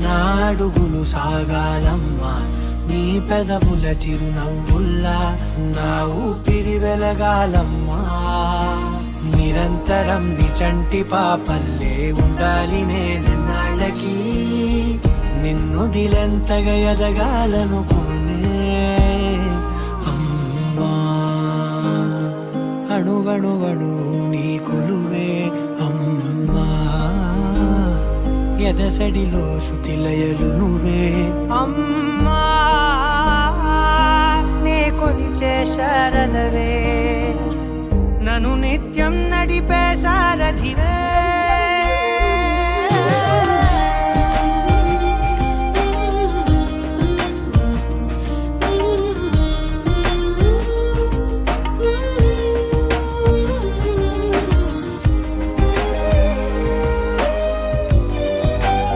నా అడుగులు సాగాలమ్మా నీ పెదవుల చిరునవ్వుల్లా, నా ఊపిరి వెలగాలమ్మా నిరంతరం నీ చంటి పాపల్లే ఉండాలి నేనెన్నాళ్ళకి, నిన్ను దిలెంతగా ఎదగాలనుకోనే అమ్మా. అణువణువణు నీ కొలువే అమ్మా, ఎదసడిలో శృతిలయలు నువ్వే అమ్మా, నే కొలిచే శారదవే, నన్ను నిత్యం నడిపే సారథివే.